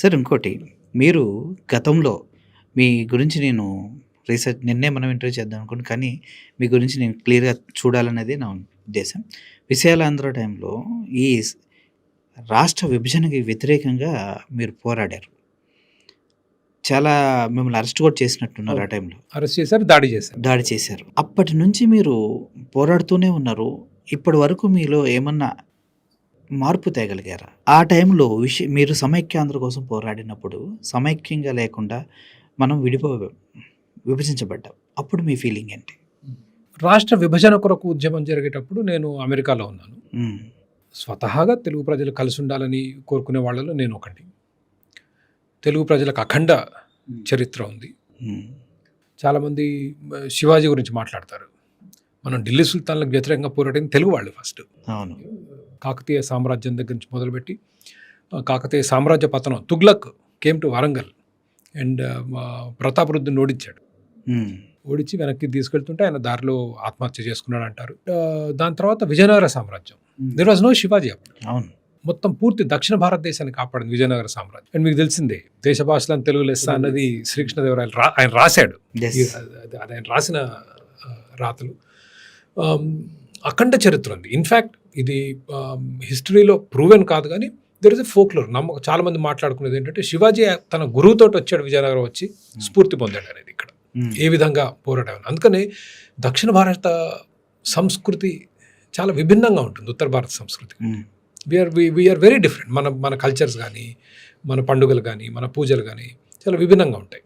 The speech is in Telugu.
సార్ ఇంకోటి, మీరు గతంలో మీ గురించి నేను నిన్నే మనం ఇంటర్వ్యూ చేద్దాం అనుకోండి. కానీ మీ గురించి నేను క్లియర్‌గా చూడాలనేది నా ఉద్దేశం. విశాలాంధ్ర టైంలో ఈ రాష్ట్ర విభజనకి వ్యతిరేకంగా మీరు పోరాడారు. చాలా మిమ్మల్ని అరెస్ట్ కూడా చేసినట్టున్నారు ఆ అవును. టైంలో. అరెస్ట్ చేశారు, దాడి చేశారు. దాడి చేశారు. అప్పటి నుంచి మీరు పోరాడుతూనే ఉన్నారు. ఇప్పటి వరకు మీలో ఏమన్నా మార్పు తేగలిగారా? ఆ టైంలో మీరు సమైక్యాంధ్ర కోసం పోరాడినప్పుడు సమైక్యంగా లేకుండా మనం విభజించబడ్డాం. అప్పుడు మీ ఫీలింగ్ ఏంటి? రాష్ట్ర విభజన కొరకు ఉద్యమం జరిగేటప్పుడు నేను అమెరికాలో ఉన్నాను. హ్మ్. స్వతహాగా తెలుగు ప్రజలు కలిసి ఉండాలని కోరుకునే వాళ్ళలో నేను ఒకటి. తెలుగు ప్రజలకు అఖండ చరిత్ర ఉంది. హ్మ్. చాలామంది శివాజీ గురించి మాట్లాడతారు. మనం ఢిల్లీ సుల్తాన్లకు వ్యతిరేకంగా పోరాడింది తెలుగు వాళ్ళు ఫస్ట్. అవును. కాకతీయ సామ్రాజ్యం దగ్గర నుంచి మొదలుపెట్టి కాకతీయ సామ్రాజ్య పతనం, Tughlaq came to Warangal and ప్రతాపరుద్దుని ఓడించాడు. హ్మ్. ఓడించి వెనక్కి తీసుకెళ్తుంటే ఆయన దారిలో ఆత్మహత్య చేసుకున్నాడు అంటారు. దాని తర్వాత విజయనగర సామ్రాజ్యం. దెర్ వాజ్ నో శివాజీ అప్పుడు. అవును. మొత్తం పూర్తి దక్షిణ భారతదేశాన్ని కాపాడింది విజయనగర సామ్రాజ్యం. అండ్ మీకు తెలిసిందే, దేశ భాషలను తెలుగు లెస్స అన్నది శ్రీకృష్ణదేవరాయలు ఆయన రాశాడు. Yes. అది ఆయన రాసిన రాతలు. అఖండ చరిత్ర ఉంది. ఇన్ఫ్యాక్ట్ ఇది హిస్టరీలో ప్రూవెన్ కాదు, కానీ దెర్ ఇస్ ఎ ఫోక్లోర్. చాలా మంది మాట్లాడుకునేది ఏంటంటే శివాజీ తన గురువుతోటి వచ్చాడు విజయనగరం, వచ్చి స్ఫూర్తి పొందాడు అనేది ఇక్కడ ఏ విధంగా పోరాటం. అందుకని దక్షిణ భారత సంస్కృతి చాలా విభిన్నంగా ఉంటుంది ఉత్తర భారత సంస్కృతి. We are very different. మన కల్చర్స్ కానీ, మన పండుగలు కానీ, మన పూజలు కానీ చాలా విభిన్నంగా ఉంటాయి.